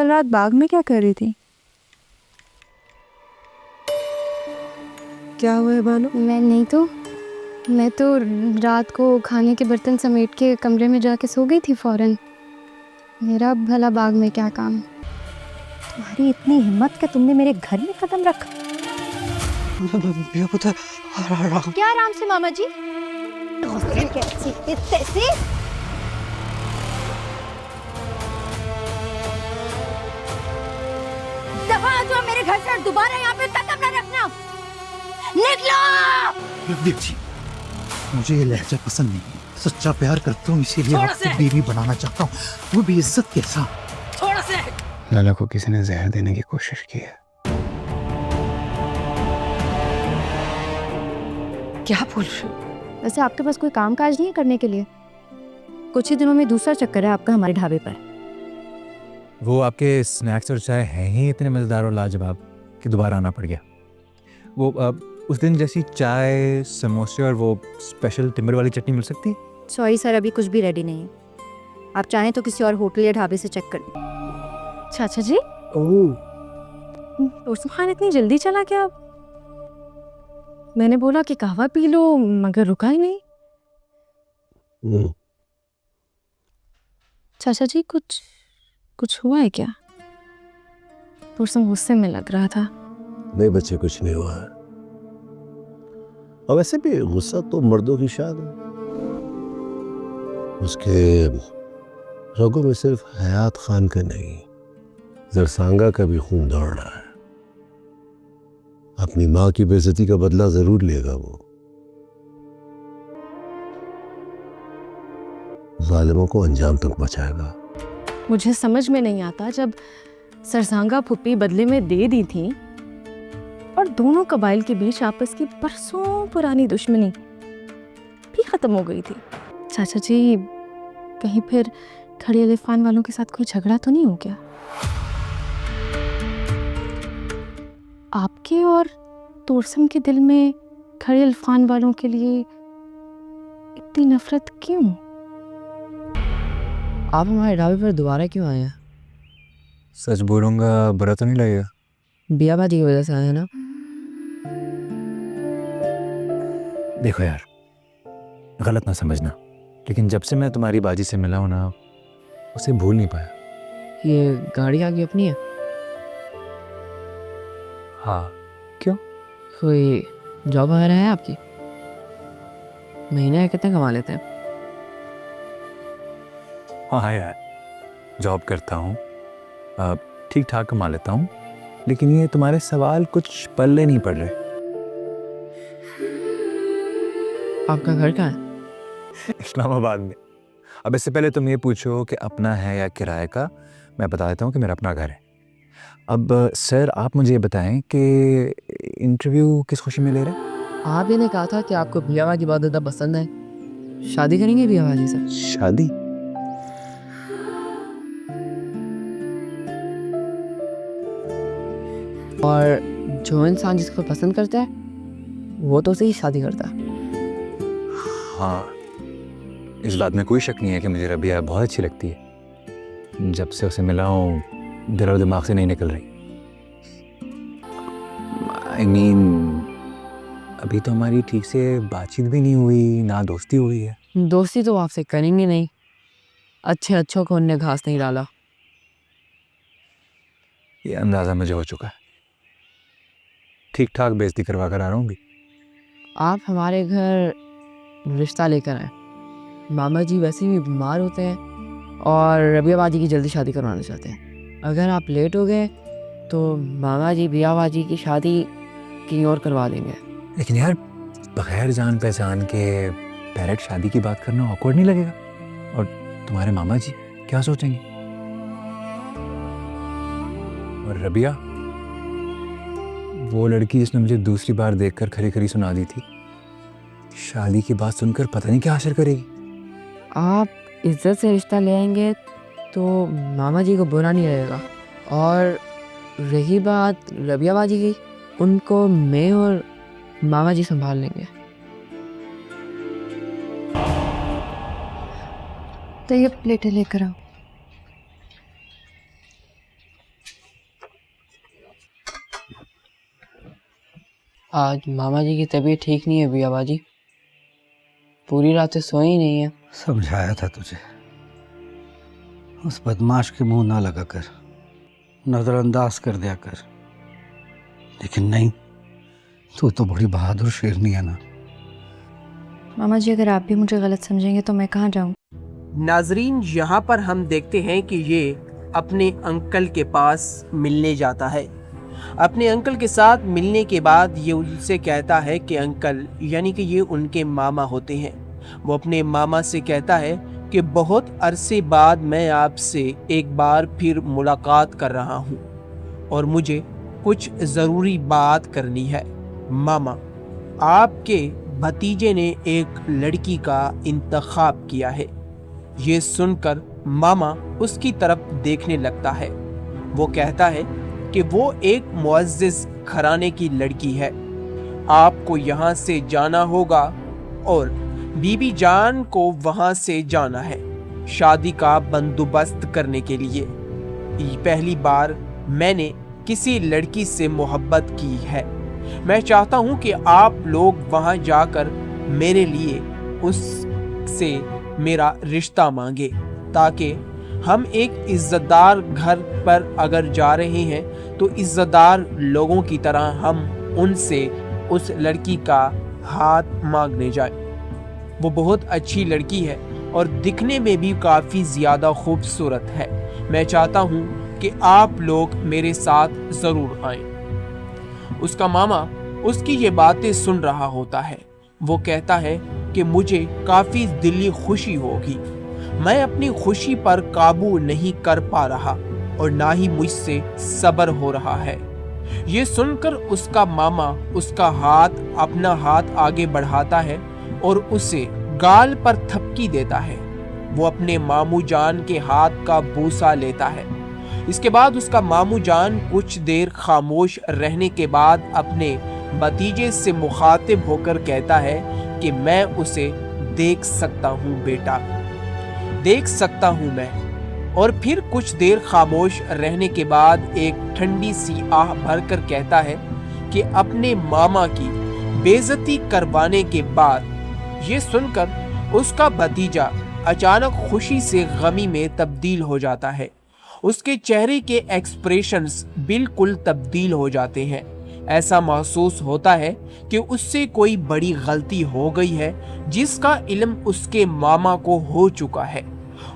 कल रात बाग में क्या कर रही थी? क्या हुआ है बानो? मैं तो रात को खाने के बर्तन समेट के कमरे में जाके सो गई थी फौरन। मेरा भला बाग में क्या काम? तुम्हारी इतनी हिम्मत कि तुमने मेरे घर में कदम रखा। क्या आराम से मामा जी? कैसे? दफा जो मेरे घर से दोबारा यहाँ पे कदम न रखना। निकलो! जी, मुझे ये लहजा पसंद नहीं है। सच्चा प्यार करता हूँ, इसीलिए आपको बीवी बनाना चाहता हूँ, वो भी इज्जत के साथ। थोड़ा से लाला को किसी ने जहर देने की कोशिश की है। क्या बोल रहे हो? वैसे आपके पास कोई काम काज नहीं है करने के लिए? कुछ ही दिनों में दूसरा चक्कर है आपका हमारे ढाबे पर। वो आपके स्नैक्स और चाय हैं ही इतने मज़ेदार और लाजवाब कि दोबारा आना पड़ गया। वो उस दिन जैसी चाय, समोसे और वो स्पेशल टिम्बर वाली चटनी मिल सकती है? सॉरी सर, अभी कुछ भी रेडी नहीं है। आप चाहें तो किसी और होटल या ढाबे से चेक कर लें। चाचा जी, रोशन खान इतनी जल्दी चला क्या? मैंने बोला कि कहवा पी लो मगर रुका ही नहीं। चाचा जी कुछ हुआ है क्या? रोशन गुस्से में लग रहा था। नहीं बच्चे, कुछ नहीं हुआ है। और वैसे भी गुस्सा तो मर्दों की शान है। उसके रगों में सिर्फ हयात खान का नहीं, जरसांगा का भी खून दौड़ रहा है। अपनी माँ की बेइज्जती का बदला जरूर लेगा वो। जालिमों को अंजाम तक पहुंचाएगा। मुझे समझ में नहीं आता, जब सरसांगा फुप्पी बदले में दे दी थी और दोनों कबाइल के बीच आपस की बरसों पुरानी दुश्मनी भी खत्म हो गई थी। चाचा जी, कहीं फिर खड़ी अलिफान वालों के साथ कोई झगड़ा तो नहीं हो गया? आपके और तोरसम के दिल में खड़ी अलिफान वालों के लिए इतनी नफरत क्यों? आप हमारे ढाबे पर दोबारा क्यों आए हैं? सच बोलूँगा बुरा तो नहीं लगेगा? बियाबाजी की वजह से आए हैं ना? देखो यार, गलत ना समझना, लेकिन जब से मैं तुम्हारी बाजी से मिला हूँ ना, उसे भूल नहीं पाया। ये गाड़ी आगे अपनी है? हाँ, क्यों? कोई जॉब वगैरह है आपकी? महीने कितने कमा लेते हैं? हाँ यार, जॉब करता हूँ, ठीक ठाक कमा लेता हूँ, लेकिन ये तुम्हारे सवाल कुछ पल्ले नहीं पड़ रहे। आपका घर कहाँ है? इस्लामाबाद में। अब इससे पहले तुम ये पूछो कि अपना है या किराए का, मैं बता देता हूँ कि मेरा अपना घर है। अब सर, आप मुझे ये बताएं कि इंटरव्यू किस खुशी में ले रहे हैं? आप ही ने कहा था कि आपको बियाबाजी बहुत ज़्यादा पसंद है। शादी करेंगे बियाबाजी से? शादी? और जो इंसान जिसको पसंद करता है वो तो उसे ही शादी करता है। हाँ, इस बात में कोई शक नहीं है कि मुझे रबिया बहुत अच्छी लगती है। जब से उसे मिला हूँ, दिल और दिमाग से नहीं निकल रही। I mean, अभी तो हमारी ठीक से बातचीत भी नहीं हुई, ना दोस्ती हुई है। दोस्ती तो आपसे करेंगे नहीं, अच्छों को उनने घास नहीं डाला। ये अंदाज़ा मुझे हो चुका है। ठीक ठाक बेइज्जती करवा कर आ रहा हूँ भी। आप हमारे घर रिश्ता लेकर आए। मामा जी वैसे भी बीमार होते हैं और रबिया बाजी की जल्दी शादी करवाना चाहते हैं। अगर आप लेट हो गए तो मामा जी बिया बाजी की शादी कहीं और करवा देंगे। लेकिन यार, बगैर जान पहचान के डायरेक्ट शादी की बात करना ऑकवर्ड नहीं लगेगा? और तुम्हारे मामा जी क्या सोचेंगे? और रबिया, वो लड़की जिसने मुझे दूसरी बार देखकर खरी खरी सुना दी थी, शादी की बात सुनकर पता नहीं क्या हासिल करेगी। आप इज्जत से रिश्ता ले आएंगे तो मामा जी को बुरा नहीं लगेगा। और रही बात रबिया बाजी की, उनको मैं और मामा जी संभाल लेंगे। तो ये प्लेटें लेकर आओ। آج ماما جی کی طبیعت ٹھیک نہیں ہے بیا باجی، پوری راتیں سوئی ہی نہیں ہے۔ سمجھایا تھا تجھے، اس بدماش کے منہ نہ لگا کر، نظر انداز کر دیا کر، لیکن نہیں، تو بڑی بہادر شیرنی ہے نا۔ ماما جی اگر آپ بھی مجھے غلط سمجھیں گے تو میں کہاں جاؤں؟ ناظرین، یہاں پر ہم دیکھتے ہیں کہ یہ اپنے انکل کے پاس ملنے جاتا ہے۔ اپنے انکل کے ساتھ ملنے کے بعد یہ ان سے کہتا ہے کہ انکل، یعنی کہ یہ ان کے ماما ہوتے ہیں، وہ اپنے ماما سے کہتا ہے کہ بہت عرصے بعد میں آپ سے ایک بار پھر ملاقات کر رہا ہوں اور مجھے کچھ ضروری بات کرنی ہے۔ ماما، آپ کے بھتیجے نے ایک لڑکی کا انتخاب کیا ہے۔ یہ سن کر ماما اس کی طرف دیکھنے لگتا ہے۔ وہ کہتا ہے کہ وہ ایک معزز گھرانے کی لڑکی ہے، آپ کو یہاں سے جانا ہوگا اور بی بی جان کو وہاں سے جانا ہے شادی کا بندوبست کرنے کے لیے۔ پہلی بار میں نے کسی لڑکی سے محبت کی ہے، میں چاہتا ہوں کہ آپ لوگ وہاں جا کر میرے لیے اس سے میرا رشتہ مانگے، تاکہ ہم ایک عزت دار گھر پر اگر جا رہے ہیں تو عزت دار لوگوں کی طرح ہم ان سے اس لڑکی کا ہاتھ مانگنے جائیں۔ وہ بہت اچھی لڑکی ہے اور دکھنے میں بھی کافی زیادہ خوبصورت ہے، میں چاہتا ہوں کہ آپ لوگ میرے ساتھ ضرور آئیں۔ اس کا ماما اس کی یہ باتیں سن رہا ہوتا ہے۔ وہ کہتا ہے کہ مجھے کافی دلی خوشی ہوگی، میں اپنی خوشی پر قابو نہیں کر پا رہا اور نہ ہی مجھ سے صبر ہو رہا ہے۔ یہ سن کر اس کا ماما اس کا اپنا ہاتھ آگے بڑھاتا ہے اور اسے گال پر تھپکی دیتا ہے۔ وہ اپنے ماموں جان کے ہاتھ کا بوسہ لیتا ہے۔ اس کے بعد اس کا ماموں جان کچھ دیر خاموش رہنے کے بعد اپنے بھتیجے سے مخاطب ہو کر کہتا ہے کہ میں اسے دیکھ سکتا ہوں بیٹا، دیکھ سکتا ہوں میں۔ اور پھر کچھ دیر خاموش رہنے کے بعد ایک ٹھنڈی سی آہ بھر کر کہتا ہے کہ اپنے ماما کی بے عزتی کروانے کے بعد یہ سن کر اس کا بھتیجا اچانک خوشی سے غمی میں تبدیل ہو جاتا ہے۔ اس کے چہرے کے ایکسپریشنز بالکل تبدیل ہو جاتے ہیں۔ ایسا محسوس ہوتا ہے کہ اس سے کوئی بڑی غلطی ہو گئی ہے جس کا علم اس کے ماما کو ہو چکا ہے۔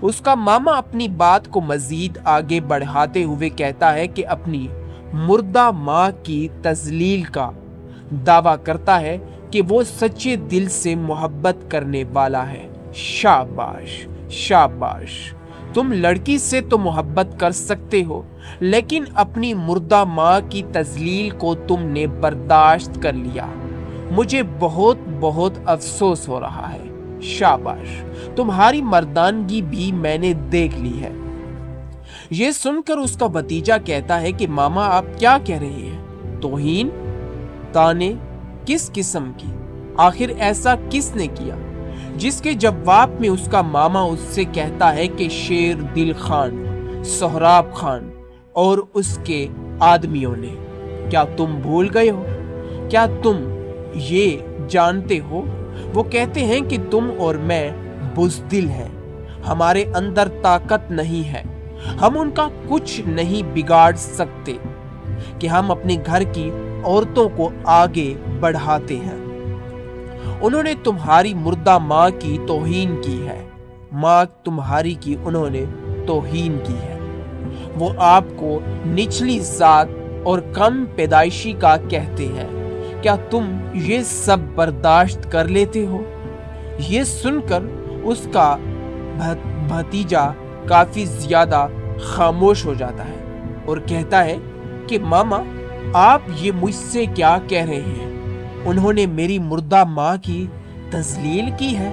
اس کا ماما اپنی بات کو مزید آگے بڑھاتے ہوئے کہتا ہے کہ اپنی مردہ ماں کی تذلیل کا دعویٰ کرتا ہے کہ وہ سچے دل سے محبت کرنے والا ہے۔ شاباش شاباش، تم لڑکی سے تو محبت کر سکتے ہو، لیکن اپنی مردہ ماں کی تذلیل کو تم نے برداشت کر لیا۔ مجھے بہت بہت افسوس ہو رہا ہے۔ شاباش، تمہاری مردانگی بھی میں نے دیکھ لی ہے۔ یہ سن کر اس کا بھتیجا کہتا ہے کہ ماما آپ کیا کہہ رہے ہیں؟ توہین؟ تانے؟ کس قسم کی؟ آخر ایسا کس نے کیا؟ جس کے جواب میں اس کا ماما اس سے کہتا ہے کہ شیر دل خان، سہراب خان اور اس کے آدمیوں نے۔ کیا تم بھول گئے ہو؟ کیا تم یہ جانتے ہو؟ وہ کہتے ہیں کہ تم اور میں بزدل ہیں، ہمارے اندر طاقت نہیں ہے، ہم ان کا کچھ نہیں بگاڑ سکتے کہ ہم اپنے گھر کی عورتوں کو آگے بڑھاتے ہیں۔ انہوں نے تمہاری مردہ ماں کی توہین کی ہے، ماں تمہاری کی انہوں نے توہین کی ہے۔ وہ آپ کو نچلی ذات اور کم پیدائشی کا کہتے ہیں۔ کیا تم یہ سب برداشت کر لیتے ہو؟ یہ سن کر اس کا بھتیجا کافی زیادہ خاموش ہو جاتا ہے اور کہتا ہے کہ ماما آپ یہ مجھ سے کیا کہہ رہے ہیں؟ انہوں نے میری مردہ ماں کی تذلیل کی ہے؟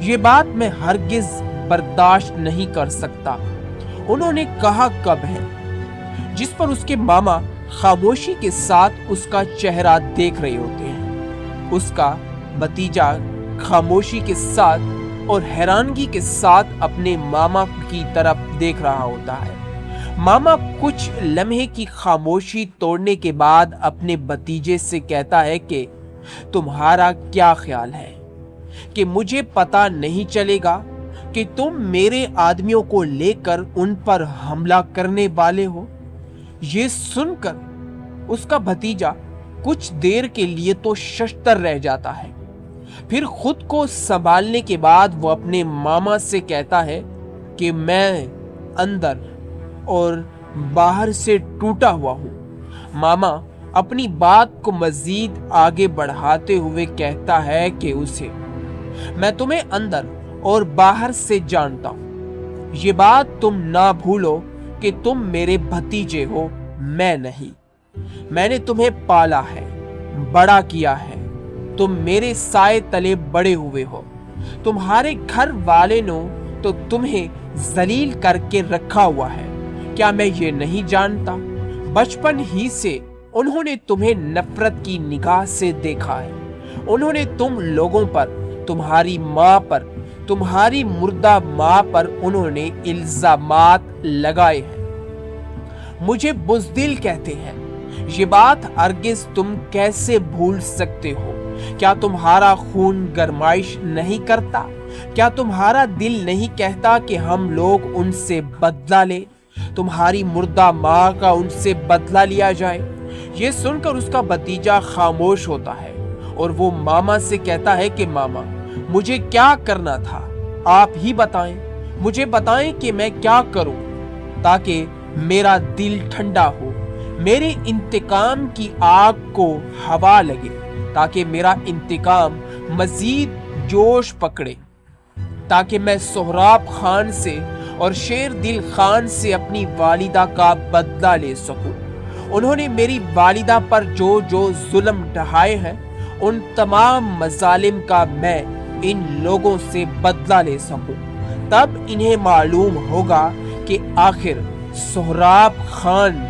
یہ بات میں ہرگز برداشت نہیں کر سکتا۔ انہوں نے کہا کب ہے؟ جس پر اس کے ماما خاموشی کے ساتھ اس کا چہرہ دیکھ رہے ہوتے ہیں۔ اس کا بھتیجا خاموشی کے ساتھ اور حیرانگی کے ساتھ اپنے ماما کی طرف دیکھ رہا ہوتا ہے۔ मामा कुछ लम्हे की खामोशी तोड़ने के बाद अपने भतीजे से कहता है कि तुम्हारा क्या ख्याल है कि मुझे पता नहीं चलेगा कि तुम मेरे आदमियों को लेकर उन पर हमला करने वाले हो। ये सुनकर उसका भतीजा कुछ देर के लिए तो शशतर रह जाता है, फिर खुद को संभालने के बाद वो अपने मामा से कहता है कि मैं अंदर और बाहर से टूटा हुआ हूं। मामा अपनी बात को मजीद आगे बढ़ाते हुए कहता है कि उसे मैं तुम्हें अंदर और बाहर से जानता हूं। ये बात तुम ना भूलो कि तुम मेरे भतीजे हो, मैं नहीं। मैंने तुम्हें पाला है, बड़ा किया है, तुम मेरे साए तले बड़े हुए हो। तुम्हारे घर वाले ने तो तुम्हें जलील करके रखा हुआ है, क्या मैं ये नहीं जानता? बचपन ही से उन्होंने तुम्हें नफरत की निगाह से देखा है। उन्होंने तुम लोगों पर, तुम्हारी माँ पर, तुम्हारी मुर्दा माँ पर उन्होंने इल्जामात लगाए हैं। मुझे बुज़दिल कहते हैं। ये बात हरगिज़ तुम कैसे भूल सकते हो? क्या तुम्हारा खून गरमाइश नहीं करता? क्या तुम्हारा दिल नहीं कहता कि हम लोग उनसे बदला लें? तुम्हारी मुर्दा माँ का उनसे बदला लिया जाए। ये सुनकर उसका भतीजा खामोश होता है और वो मामा से कहता है कि मामा, मुझे क्या करना था, आप ही बताएं। मुझे बताएं कि मैं क्या करूं ताकि मेरा दिल ठंडा हो, मेरे इंतकाम की आग को हवा लगे, ताकि मेरा इंतकाम मजीद जोश पकड़े, ताकि मैं सोहराब खान से और शेर दिल खान से अपनी वालिदा का बदला ले सकूं। उन्होंने मेरी वालिदा पर जो जो जुल्म ढहाए हैं, उन तमाम मजालिम का मैं इन लोगों से बदला ले सकूं। तब इन्हें मालूम होगा कि आखिर सोहराब खान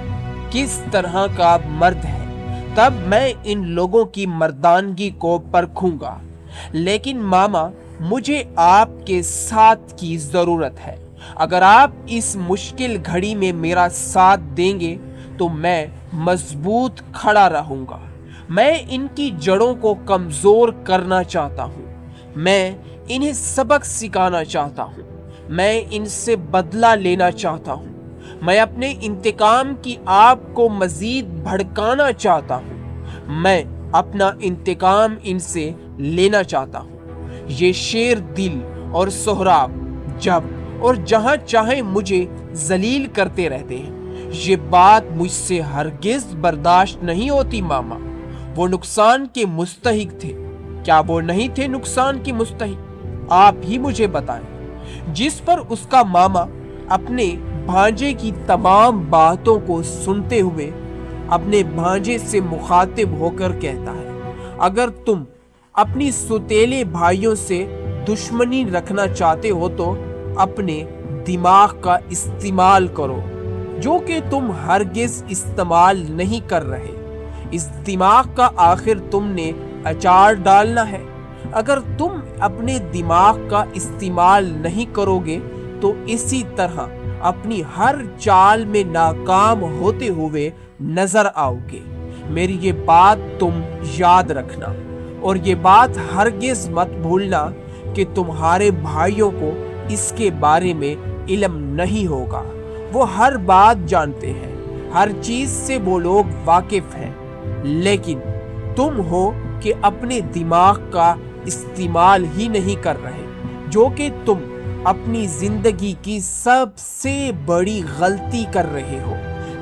किस तरह का मर्द है। तब मैं इन लोगों की मर्दानगी को परखूंगा। लेकिन मामा, मुझे आपके साथ की जरूरत है। अगर आप इस मुश्किल घड़ी में मेरा साथ देंगे तो मैं मजबूत खड़ा रहूंगा। मैं इनकी जड़ों को कमजोर करना चाहता हूँ। मैं इन्हें सबक सिखाना चाहता हूँ। मैं इनसे बदला लेना चाहता हूँ। मैं अपने इंतकाम की आग को मजीद भड़काना चाहता हूँ। मैं अपना इंतकाम इनसे लेना चाहता हूँ। ये शेर दिल और सोहराब जब और जहां चाहे मुझे जलील करते रहते हैं। ये बात मुझसे हरगिज बर्दाश्त नहीं होती मामा। वो नुकसान के मुस्तहिक थे, क्या वो नहीं थे नुकसान के मुस्तहिक? आप ही मुझे बताएं। जिस पर उसका मामा अपने भांजे की तमाम बातों को सुनते हुए अपने भांजे से मुखातिब होकर कहता है, अगर तुम अपनी सुतेले भाइयों से दुश्मनी रखना चाहते हो तो अपने दिमाग का इस्तेमाल करो, जो कि तुम हरगिज इस्तेमाल नहीं कर रहे। इस दिमाग का आखिर तुमने अचार डालना है। अगर तुम अपने दिमाग का इस्तेमाल नहीं करोगे तो इसी तरह अपनी हर चाल में नाकाम होते हुए नजर आओगे। मेरी ये बात तुम याद रखना और ये बात हरगिज मत भूलना कि तुम्हारे भाइयों को इसके बारे में इल्म नहीं होगा। वो हर बात जानते हैं, हर चीज से वो लोग वाकिफ हैं, लेकिन तुम हो कि अपने दिमाग का इस्तेमाल ही नहीं कर रहे, जो कि तुम अपनी जिंदगी की सबसे बड़ी गलती कर रहे हो।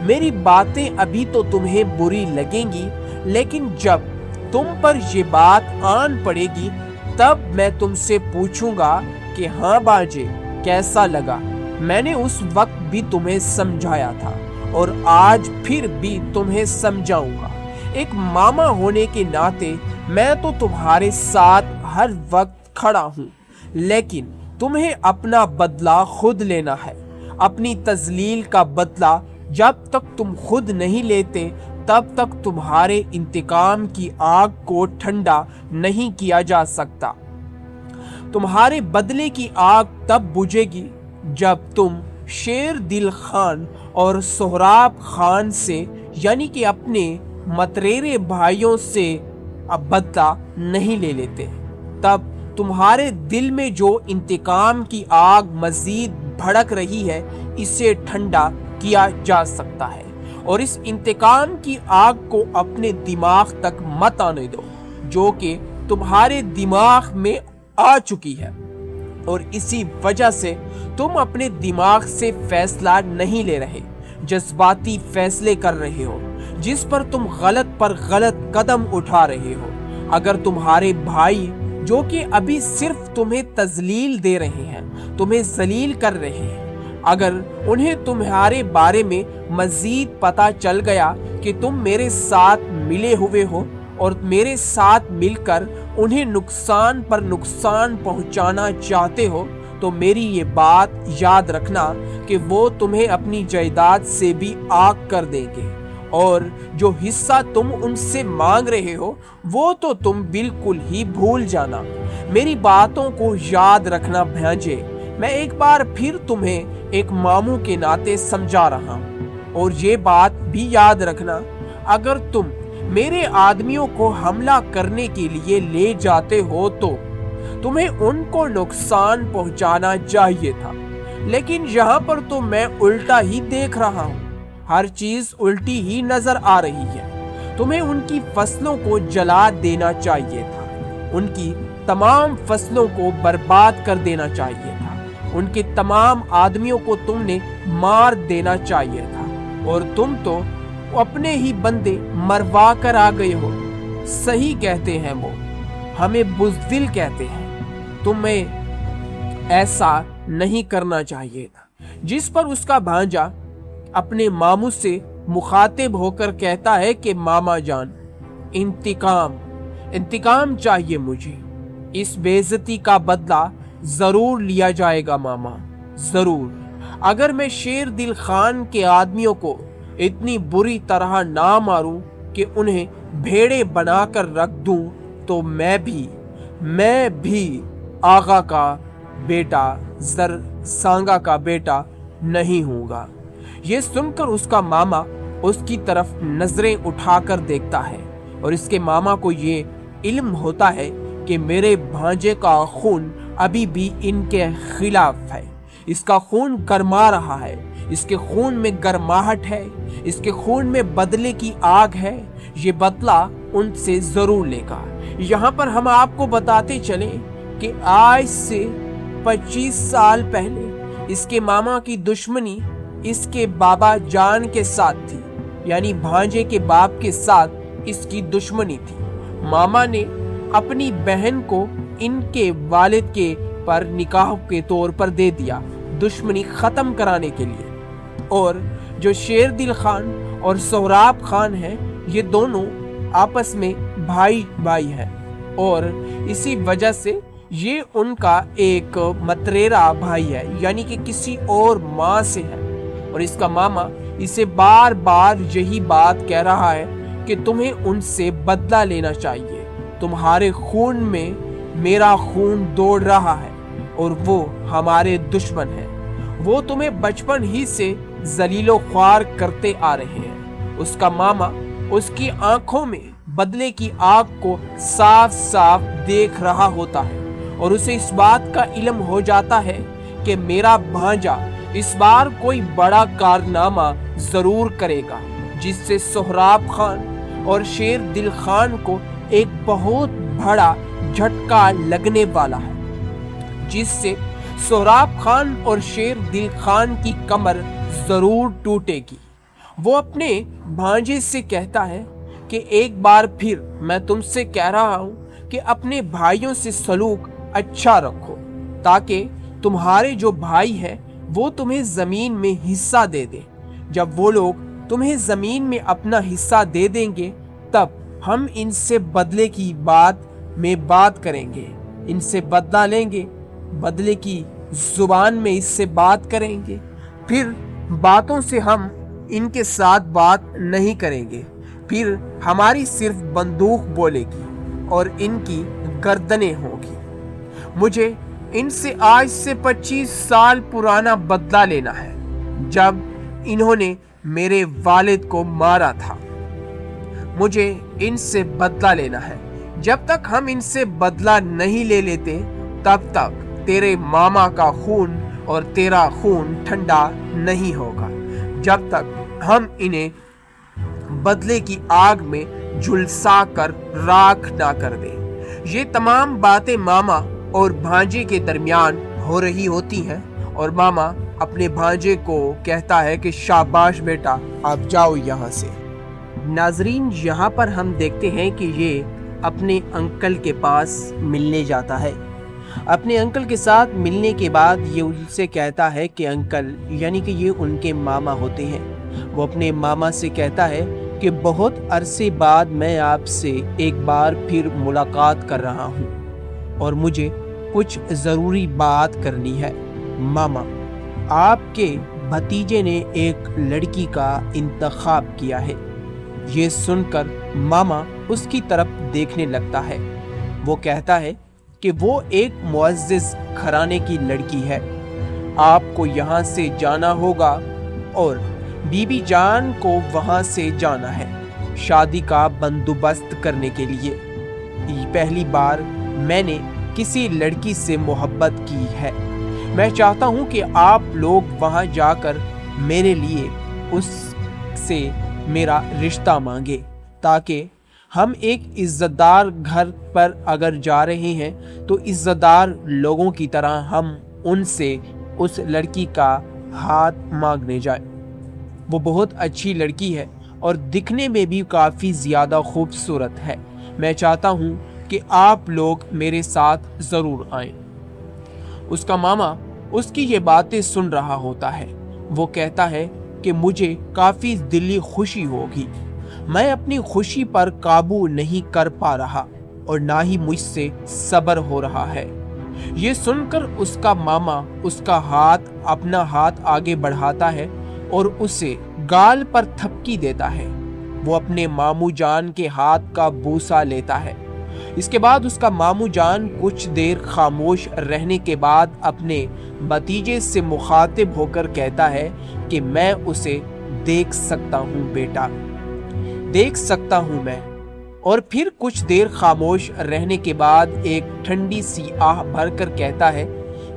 मेरी बातें अभी तो तुम्हें बुरी लगेंगी, लेकिन जब तुम पर ये बात आन पड़ेगी तब मैं तुमसे पूछूंगा कि हाँ बाजे, कैसा लगा? मैंने उस वक्त भी तुम्हें समझाया था और आज फिर भी तुम्हें समझाऊंगा। एक मामा होने के नाते मैं तो तुम्हारे साथ हर वक्त खड़ा हूँ, लेकिन तुम्हें अपना बदला खुद लेना है। अपनी तजलील का बदला जब तक तुम खुद नहीं लेते तब तक तुम्हारे इंतकाम की आग को ठंडा नहीं किया जा सकता। तुम्हारे बदले की आग तब बुझेगी जब तुम शेर दिल खान और सोहराब खान से यानी कि अपने मतरेरे भाइयों से अब बदला नहीं ले लेते, तब तुम्हारे दिल में जो इंतकाम की आग मजीद भड़क रही है इसे ठंडा किया जा सकता है। और इस इंतकाम की आग को अपने दिमाग तक मत आने दो जो कि तुम्हारे दिमाग में आ चुकी है, और इसी वजह से तुम अपने दिमाग से फैसला नहीं ले रहे, जज्बाती फैसले कर रहे हो जिस पर तुम गलत पर गलत कदम उठा रहे हो। अगर तुम्हारे भाई जो कि अभी सिर्फ तुम्हें तजलील दे रहे हैं, तुम्हें जलील कर रहे हैं, अगर उन्हें तुम्हारे बारे में मजीद पता चल गया कि तुम मेरे साथ मिले हुए हो और मेरे साथ मिलकर उन्हें नुकसान पर नुकसान पहुंचाना चाहते हो, तो मेरी ये बात याद रखना कि वो तुम्हें अपनी जायदाद से भी आग कर देंगे, और जो हिस्सा तुम उनसे मांग रहे हो वो तो तुम बिल्कुल ही भूल जाना। मेरी बातों को याद रखना भांजे। मैं एक बार फिर तुम्हें एक मामू के नाते समझा रहा हूँ, और ये बात भी याद रखना, अगर तुम मेरे आदमियों को हमला करने के लिए ले जाते हो तो तुम्हें उनको नुकसान पहुंचाना चाहिए था, लेकिन यहाँ पर तो मैं उल्टा ही देख रहा हूँ। हर चीज उल्टी ही नजर आ रही है। तुम्हें उनकी फसलों को जला देना चाहिए था, उनकी तमाम फसलों को बर्बाद कर देना चाहिए था, उनके तमाम आदमियों को तुमने मार देना चाहिए था, और तुम तो अपने ही बंदे मरवा कर आ गए हो। सही कहते हैं वो, हमें बुज़दिल कहते हैं। तुम्हें ऐसा नहीं करना चाहिए था। जिस पर उसका भांजा अपने मामू से मुखातिब होकर कहता है कि मामा जान, इंतकाम चाहिए मुझे, इस बेइज्जती का बदला जरूर लिया जाएगा मामा, जरूर। अगर मैं शेर दिल खान के आदमियों को इतनी बुरी तरह ना मारूं कि उन्हें भेड़े बनाकर रख दूं, तो मैं भी आगा का बेटा, जरसांगा का बेटा नहीं हूँगा। ये सुनकर उसका मामा उसकी तरफ नजरें उठाकर देखता है, और इसके मामा को ये इल्म होता है कि मेरे भांजे का खून अभी भी इनके खिलाफ है। इसका खून गरमा रहा है, इसके खून में गर्माहट है, इसके खून में बदले की आग है। ये बदला उनसे जरूर लेगा। यहाँ पर हम आपको बताते चले कि आज से 25 साल पहले इसके मामा की दुश्मनी इसके बाबा जान के साथ थी, यानी भांजे के बाप के साथ इसकी दुश्मनी थी। मामा ने अपनी बहन को इनके वालिद के पर निकाह के तौर पर दे दिया, दुश्मनी खत्म कराने के लिए। और जो शेर दिल खान और सोहराब खान हैं, ये दोनों आपस में भाई भाई हैं, और इसी वजह से ये उनका एक मतरेरा भाई है, यानी कि किसी और माँ से है। और इसका मामा इसे बार बार यही बात कह रहा है कि तुम्हें उनसे बदला लेना चाहिए। तुम्हारे खून में मेरा खून दौड़ रहा है, और वो हमारे दुश्मन हैं। वो तुम्हें बचपन ही से जलीलो ख्वार करते आ रहे हैं। उसका मामा उसकी आंखों में बदले की आग को साफ साफ देख रहा होता है, और उसे इस बात का इल्म हो जाता है कि मेरा भांजा इस बार कोई बड़ा कारनामा जरूर करेगा, जिससे सोहराब खान और शेर दिल खान को एक बहुत बड़ा झटका लगने वाला है, जिससे सोहराब खान और शेर दिल खान की कमर जरूर टूटेगी। वो अपने भांजे से कहता है कि एक बार फिर मैं तुमसे कह रहा हूँ कि अपने भाइयों से सलूक अच्छा रखो, ताकि तुम्हारे जो भाई हैं वो तुम्हें जमीन में हिस्सा दे दे। जब वो लोग तुम्हें जमीन में अपना हिस्सा दे देंगे, तब हम इनसे बदले की बात करेंगे, इनसे बदला लेंगे, बदले की जुबान में इससे बात करेंगे। फिर बातों से हम इनके साथ बात नहीं करेंगे, फिर हमारी सिर्फ बंदूक बोलेगी और इनकी गर्दनें होगी। मुझे इनसे आज से 25 साल पुराना बदला लेना है। जब इन्होंने मेरे वालिद को मारा था। मुझे इनसे बदला लेना है। जब तक हम इनसे बदला नहीं ले लेते तब तक तेरे मामा का खून और तेरा खून ठंडा नहीं होगा। जब तक हम इन्हें बदले की आग में झुलसा कर राख ना कर दें। ये तमाम बातें मामा और भांजे के दरमियान हो रही होती हैं और मामा अपने भांजे को कहता है कि शाबाश बेटा, आप जाओ यहाँ से। नाजरीन, यहाँ पर हम देखते हैं कि ये अपने अंकल के पास मिलने जाता है। अपने अंकल के साथ मिलने के बाद ये उनसे कहता है कि अंकल, यानी कि ये उनके मामा होते हैं, वो अपने मामा से कहता है कि बहुत अरसे बाद मैं आपसे एक बार फिर मुलाकात कर रहा हूँ और मुझे कुछ ज़रूरी बात करनी है। मामा, आपके भतीजे ने एक लड़की का इंतखाब किया है। ये सुनकर मामा उसकी तरफ देखने लगता है। वो कहता है कि वो एक मुअज़्ज़िज़ घराने की लड़की है। आपको यहाँ से जाना होगा और बीबी जान को वहाँ से जाना है शादी का बंदोबस्त करने के लिए। पहली बार मैंने किसी लड़की से मोहब्बत की है। मैं चाहता हूँ कि आप लोग वहाँ जाकर मेरे लिए उससे मेरा रिश्ता मांगे, ताकि हम एक इज़्ज़तदार घर पर अगर जा रहे हैं तो इज़्ज़तदार लोगों की तरह हम उनसे उस लड़की का हाथ मांगने जाए। वो बहुत अच्छी लड़की है और दिखने में भी काफ़ी ज़्यादा खूबसूरत है। मैं चाहता हूँ कि आप लोग मेरे साथ ज़रूर आएं। उसका मामा उसकी ये बातें सुन रहा होता है। वो कहता है कि मुझे काफ़ी दिली खुशी होगी। मैं अपनी खुशी पर काबू नहीं कर पा रहा और ना ही मुझसे सब्र हो रहा है। ये सुनकर उसका मामा उसका अपना हाथ आगे बढ़ाता है और उसे गाल पर थपकी देता है। वो अपने मामू जान के हाथ का बूसा लेता है। इसके बाद उसका मामू जान कुछ देर खामोश रहने के बाद अपने भतीजे से मुखातिब होकर कहता है कि मैं उसे देख सकता हूँ बेटा, देख सकता हूँ मैं। और फिर कुछ देर खामोश रहने के बाद एक ठंडी सी आह भरकर कहता है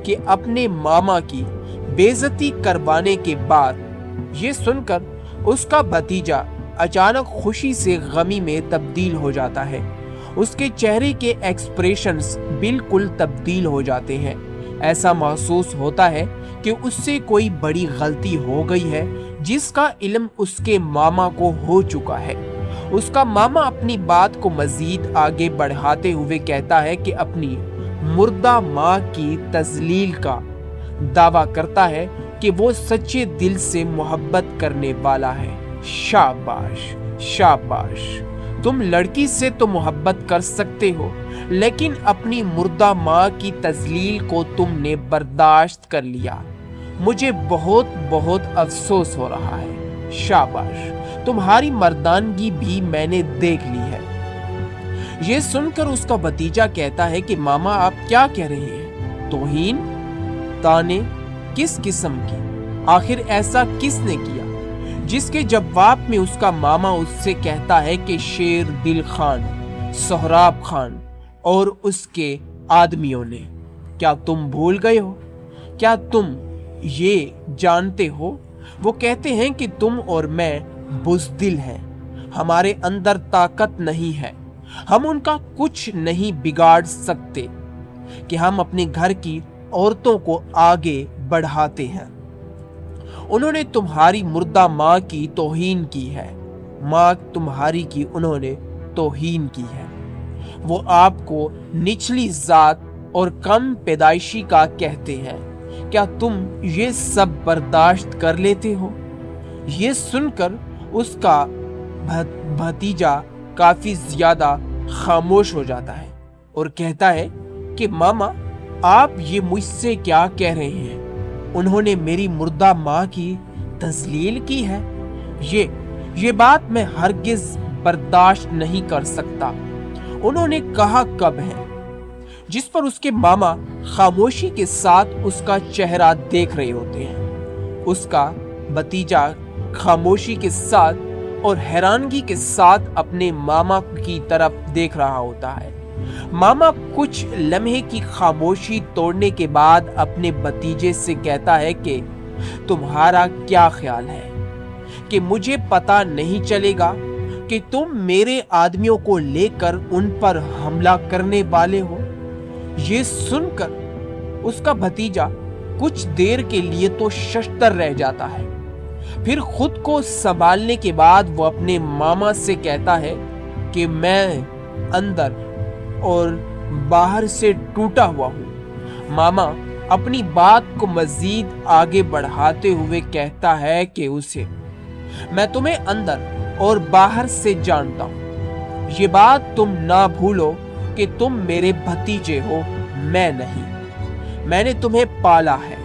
कि अपने मामा की बेइज्जती करवाने के बाद ये सुनकर उसका भतीजा अचानक खुशी से गमी में तब्दील हो जाता है। उसके चेहरे के एक्सप्रेशंस बिल्कुल तब्दील हो जाते हैं। ऐसा महसूस होता है कि उससे कोई बड़ी गलती हो गई है जिसका इल्म उसके मामा को हो चुका है। उसका मामा अपनी बात को मजीद आगे बढ़ाते हुए कहता है कि अपनी मुर्दा माँ की तजलील का दावा करता है कि वो सच्चे दिल से मोहब्बत करने वाला है। शाबाश, शाबाश, तुम लड़की से तो मोहब्बत कर सकते हो, लेकिन अपनी मुर्दा माँ की तजलील को तुमने बर्दाश्त कर लिया। मुझे बहुत बहुत अफसोस हो रहा है। शाबाश, तुम्हारी मर्दानगी भी मैंने देख ली है। ये सुनकर उसका भतीजा कहता है कि मामा आप क्या कह रहे हैं? तौहीन, ताने किस किस्म की? आखिर ऐसा किसने किया? जिसके जवाब में उसका मामा उससे कहता है कि शेर दिल खान, सोहराब खान और उसके आदमियों ने। क्या तुम भूल गए हो? क्या तुम ये जानते हो? वो कहते हैं कि तुम और मैं बुज़दिल हैं, हमारे अंदर ताकत नहीं है, हम उनका कुछ नहीं बिगाड़ सकते कि हम अपने घर की औरतों को आगे बढ़ाते हैं। उन्होंने तुम्हारी मुर्दा माँ की तौहीन की है, माँ तुम्हारी की उन्होंने तौहीन की है। वो आपको निचली जात और कम पैदाइशी का कहते हैं। क्या तुम ये सब बर्दाश्त कर लेते हो? ये सुनकर उसका भतीजा काफी ज्यादा खामोश हो जाता है और कहता है कि मामा आप ये मुझसे क्या कह रहे हैं? उन्होंने मेरी मुर्दा माँ की तजलील की है। ये बात मैं हरगिज बर्दाश्त नहीं कर सकता। उन्होंने कहा कब है? जिस पर उसके मामा खामोशी के साथ उसका चेहरा देख रहे होते हैं। उसका भतीजा खामोशी के साथ और हैरानगी के साथ अपने मामा की तरफ देख रहा होता है। मामा कुछ लम्हे की खामोशी तोड़ने के बाद अपने भतीजे से कहता है कि तुम्हारा क्या ख्याल है कि मुझे पता नहीं चलेगा कि तुम मेरे आदमियों को लेकर उन पर हमला करने वाले हो। ये सुनकर उसका भतीजा कुछ देर के लिए तो शशतर रह जाता है, फिर खुद को संभालने के बाद वो अपने मामा से कहता है कि मैं अंदर और बाहर से टूटा हुआ हूँ। मामा अपनी बात को मजीद आगे बढ़ाते हुए कहता है कि उसे मैं तुम्हें अंदर और बाहर से जानता हूँ। ये बात तुम ना भूलो कि तुम मेरे भतीजे हो, मैं नहीं। मैंने तुम्हें पाला है,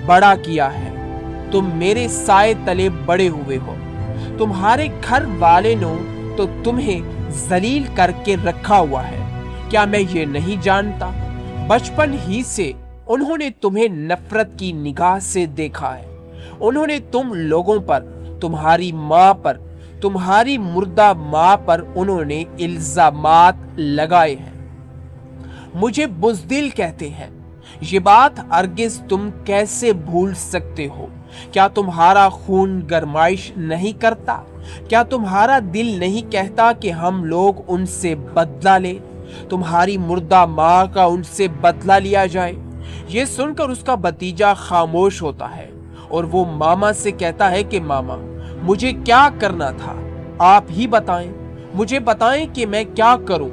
बड़ा किया है, तुम मेरे साए तले बड़े हुए हो। तुम्हारे घर वाले ने तो तुम्हें जलील करके रखा हुआ है, क्या मैं ये नहीं जानता? बचपन ही से उन्होंने तुम्हें नफरत की निगाह से देखा है। उन्होंने तुम लोगों पर, तुम्हारी माँ पर, तुम्हारी मुर्दा माँ पर उन्होंने इल्जामात लगाए हैं। मुझे बुज़दिल कहते हैं। ये बात हरगिज़ तुम कैसे भूल सकते हो? क्या तुम्हारा खून गरमाइश नहीं करता? क्या तुम्हारा दिल नहीं कहता कि हम लोग उनसे बदला ले, तुम्हारी मुर्दा माँ का उनसे बदला लिया जाए? ये सुनकर उसका भतीजा खामोश होता है और वो मामा से कहता है कि मामा, मुझे क्या करना था, आप ही बताएं। मुझे बताएं कि मैं क्या करूं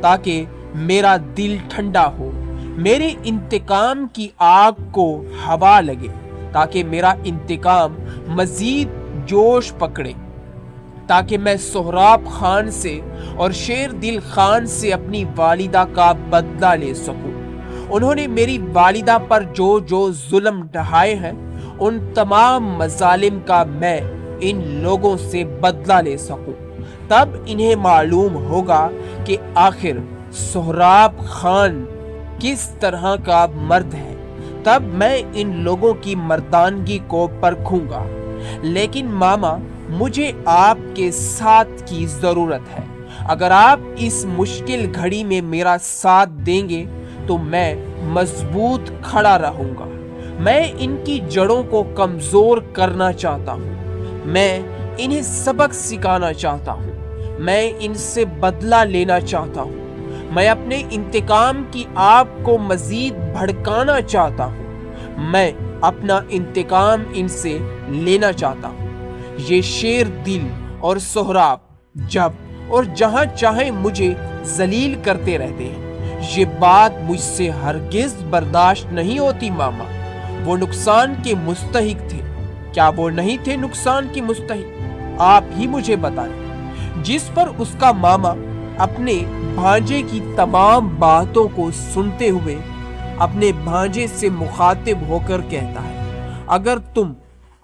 ताकि मेरा दिल ठंडा हो, मेरे इंतकाम की आग को हवा लगे, ताकि मेरा इंतकाम मजीद जोश पकड़े, ताकि मैं सोहराब खान से और शेर दिल खान से अपनी वालिदा का बदला ले सकूं। उन्होंने मेरी वालिदा पर जो जो जुल्म ढहाए हैं, उन तमाम मजालिम का मैं इन लोगों से बदला ले सकूं। तब इन्हें मालूम होगा कि आखिर सोहराब खान किस तरह का मर्द है। तब मैं इन लोगों की मर्दानगी को परखूंगा। लेकिन मामा, मुझे आपके साथ की जरूरत है। अगर आप इस मुश्किल घड़ी में मेरा साथ देंगे तो मैं मजबूत खड़ा रहूंगा। मैं इनकी जड़ों को कमजोर करना चाहता हूँ। मैं इन्हें सबक सिखाना चाहता हूँ। मैं इनसे बदला लेना चाहता हूँ। मैं अपने इंतकाम की आग को मजीद भड़काना चाहता हूँ। मैं अपना इंतकाम इनसे लेना चाहता हूँ। ये शेर दिल और सोहराब जब और जहां चाहे मुझे जलील करते रहते हैं। ये बात मुझसे हरगिज बर्दाश्त नहीं होती मामा। वो नुकसान के मुस्तहिक थे, क्या वो नहीं थे नुकसान के मुस्तहिक? आप ही मुझे बताएं। जिस पर उसका मामा अपने भांजे की तमाम बातों को सुनते हुए अपने भांजे से मुखातिब होकर कहता है, अगर तुम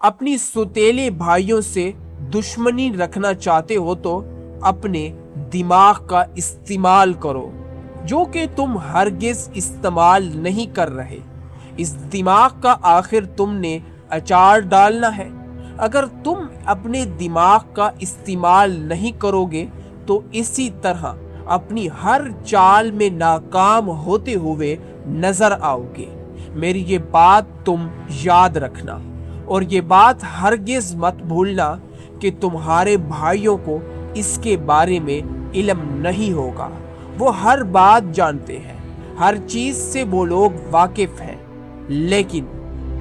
अपनी सुतेले भाइयों से दुश्मनी रखना चाहते हो तो अपने दिमाग का इस्तेमाल करो, जो कि तुम हरगिज इस्तेमाल नहीं कर रहे। इस दिमाग का आखिर तुमने अचार डालना है। अगर तुम अपने दिमाग का इस्तेमाल नहीं करोगे तो इसी तरह अपनी हर चाल में नाकाम होते हुए नजर आओगे। मेरी ये बात तुम याद रखना और ये बात हरगिज मत भूलना कि तुम्हारे भाइयों को इसके बारे में इल्म नहीं होगा। वो हर बात जानते हैं, हर चीज से वो लोग वाकिफ हैं, लेकिन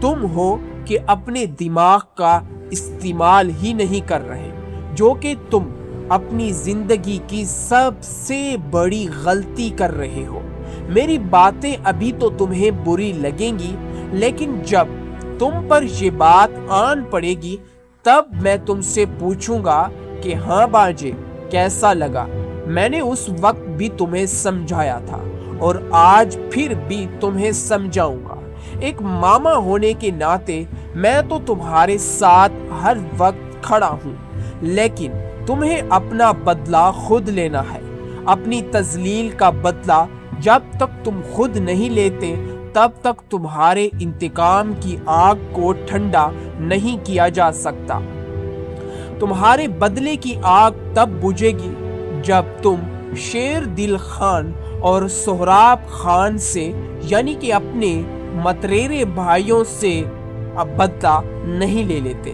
तुम हो कि अपने दिमाग का इस्तेमाल ही नहीं कर रहे, जो कि तुम अपनी जिंदगी की सबसे बड़ी गलती कर रहे हो। मेरी बातें अभी तो तुम्हें बुरी लगेंगी, लेकिन जब तुम पर ये बात आन पड़ेगी तब मैं तुमसे पूछूंगा कि हाँ बाजे, कैसा लगा? मैंने उस वक्त भी तुम्हें समझाया था और आज फिर भी तुम्हें समझाऊंगा। एक मामा होने के नाते मैं तो तुम्हारे साथ हर वक्त खड़ा हूँ, लेकिन तुम्हें अपना बदला खुद लेना है। अपनी तजलील का बदला जब तक तुम खुद नहीं लेते तब तक तुम्हारे इंतकाम की आग को ठंडा नहीं किया जा सकता। तुम्हारे बदले की आग तब बुझेगी जब तुम शेर दिल खान और सोहराब खान से यानी कि अपने मतरेरे भाइयों से अब बदला नहीं ले लेते।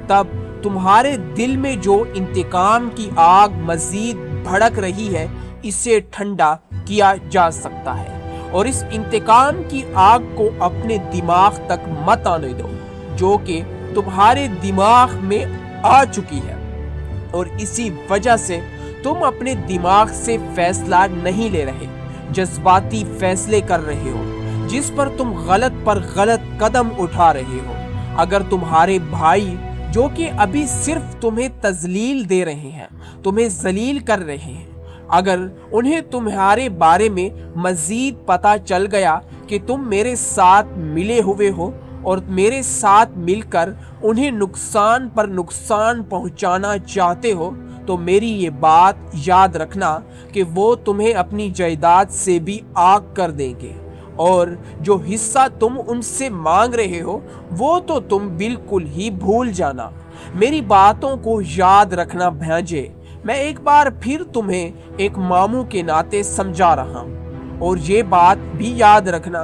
तब तुम्हारे दिल में जो इंतकाम की आग मजीद भड़क रही है, इसे ठंडा किया जा सकता है। और इस इंतकाम की आग को अपने दिमाग तक मत आने दो, जो कि तुम्हारे दिमाग में आ चुकी है। और इसी वजह से तुम अपने दिमाग से फैसला नहीं ले रहे, जज्बाती फैसले कर रहे हो, जिस पर तुम गलत पर गलत कदम उठा रहे हो। अगर तुम्हारे भाई जो कि अभी सिर्फ तुम्हें तजलील दे रहे हैं, तुम्हें जलील कर रहे हैं, अगर उन्हें तुम्हारे बारे में मजीद पता चल गया कि तुम मेरे साथ मिले हुए हो और मेरे साथ मिलकर उन्हें नुकसान पर नुकसान पहुंचाना चाहते हो, तो मेरी ये बात याद रखना कि वो तुम्हें अपनी जायदाद से भी आग कर देंगे। और जो हिस्सा तुम उनसे मांग रहे हो वो तो तुम बिल्कुल ही भूल जाना। मेरी बातों को याद रखना भांजे। मैं एक बार फिर तुम्हें एक मामू के नाते समझा रहा हूँ। और ये बात भी याद रखना,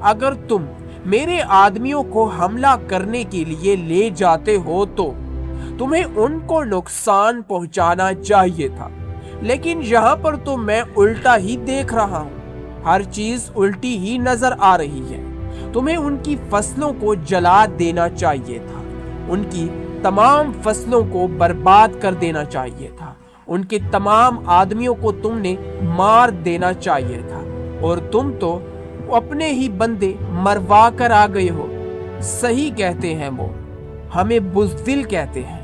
अगर तुम मेरे आदमियों को हमला करने के लिए ले जाते हो तो तुम्हें उनको नुकसान पहुंचाना चाहिए था, लेकिन यहाँ पर तो मैं उल्टा ही देख रहा हूँ। हर चीज उल्टी ही नजर आ रही है। तुम्हें उनकी फसलों को जला देना चाहिए था, उनकी तमाम फसलों को बर्बाद कर देना चाहिए था, उनके तमाम आदमियों को तुमने मार देना चाहिए था। और तुम तो अपने ही बंदे मरवा कर आ गए हो। सही कहते हैं वो, हमें बुज़दिल कहते हैं।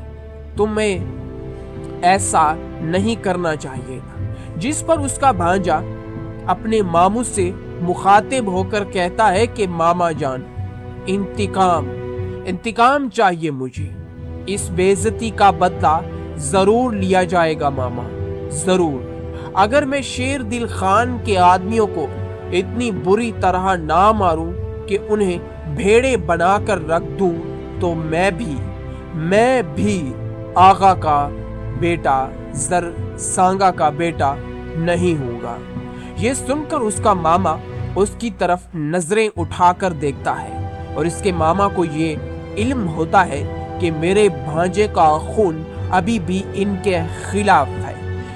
तुम्हें ऐसा नहीं करना चाहिए था। जिस पर उसका भांजा अपने मामू से मुखातिब होकर कहता है कि मामा जान, इंतकाम चाहिए मुझे। इस बेइज्जती का बदला जरूर लिया जाएगा मामा, जरूर। अगर मैं शेर दिल खान के आदमियों को इतनी बुरी तरह ना मारूं कि उन्हें भेड़े बनाकर रख दूं, तो मैं भी आगा का बेटा, जरसांगा का बेटा नहीं होगा। ये सुनकर उसका मामा उसकी तरफ नजरें उठाकर देखता है और इसके मामा को ये इल्म होता है कि मेरे भांजे का खून अभी भी इनके खिलाफ है।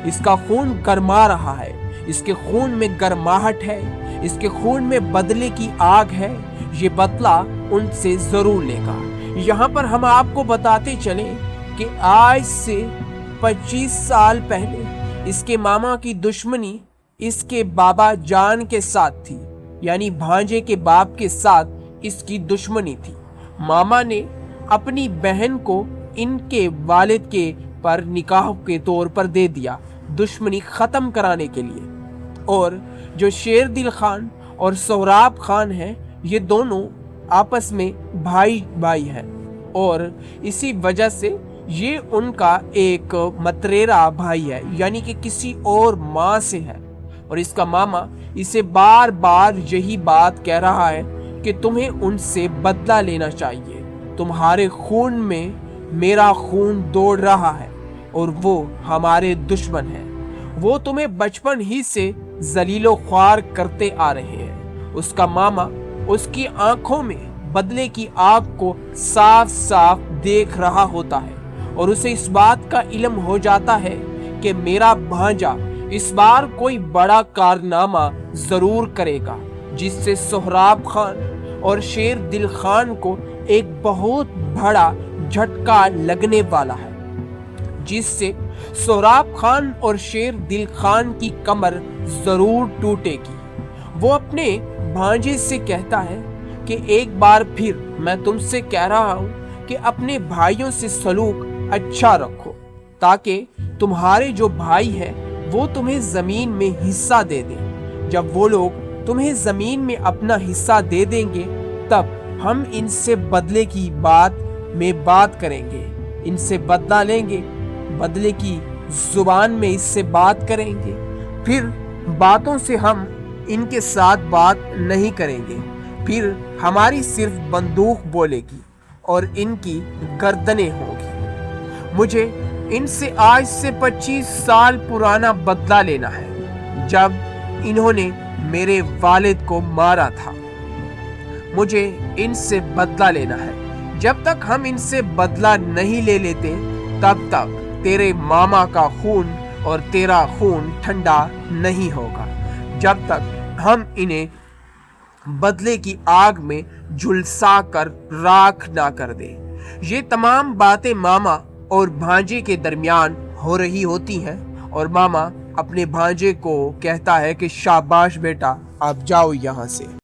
इसका खून गरमा रहा है, इसके खून में गर्माहट है, इसके खून में बदले की आग है। ये बदला उनसे जरूर लेगा। यहाँ पर हम आपको बताते चले कि आज से 25 साल पहले इसके मामा की दुश्मनी इसके बाबा जान के साथ थी, यानी भांजे के बाप के साथ इसकी दुश्मनी थी। मामा ने अपनी बहन को इनके वालिद के पर निकाह के तौर पर दे दिया, दुश्मनी खत्म कराने के लिए। और जो शेर दिल खान और सोहराब खान हैं, ये दोनों आपस में भाई भाई हैं और इसी वजह से ये उनका एक मतरेरा भाई है, यानी कि किसी और माँ से है। और इसका मामा इसे बार बार यही बात कह रहा है कि तुम्हें उनसे बदला लेना चाहिए। तुम्हारे खून में मेरा खून दौड़ रहा है और वो हमारे दुश्मन हैं। वो तुम्हें बचपन ही से जलीलो ख्वार करते आ रहे हैं। उसका मामा उसकी आंखों में बदले की आग को साफ साफ देख रहा होता है और उसे इस बात का इल्म हो जाता है कि मेरा भांजा इस बार कोई बड़ा कारनामा जरूर करेगा, जिससे सोहराब खान और शेर दिल खान को एक बहुत बड़ा झटका लगने वाला है, जिससे सोहराब खान और शेर दिल खान की कमर जरूर टूटेगी। वो अपने भांजे से कहता है कि एक बार फिर मैं तुमसे कह रहा हूँ कि अपने भाइयों से सलूक अच्छा रखो, ताकि तुम्हारे जो भाई हैं वो तुम्हें जमीन में हिस्सा दे दें। जब वो लोग तुम्हें जमीन में अपना हिस्सा दे देंगे, तब हम इनसे बदले की बात करेंगे, इनसे बदला लेंगे, बदले की जुबान में इससे बात करेंगे। फिर बातों से हम इनके साथ बात नहीं करेंगे, फिर हमारी सिर्फ बंदूक बोलेगी और इनकी गर्दनें होगी। मुझे इनसे आज से 25 साल पुराना बदला लेना है, जब इन्होंने मेरे वालिद को मारा था। मुझे इनसे बदला लेना है। जब तक हम इनसे बदला नहीं ले लेते, तब तक तेरे मामा का खून और तेरा खून ठंडा नहीं होगा। जब तक हम इन्हें बदले की आग में झुलसा कर राख ना कर दे। ये तमाम बातें मामा और भांजे के दरमियान हो रही होती हैं और मामा अपने भांजे को कहता है कि शाबाश बेटा, आप जाओ यहाँ से।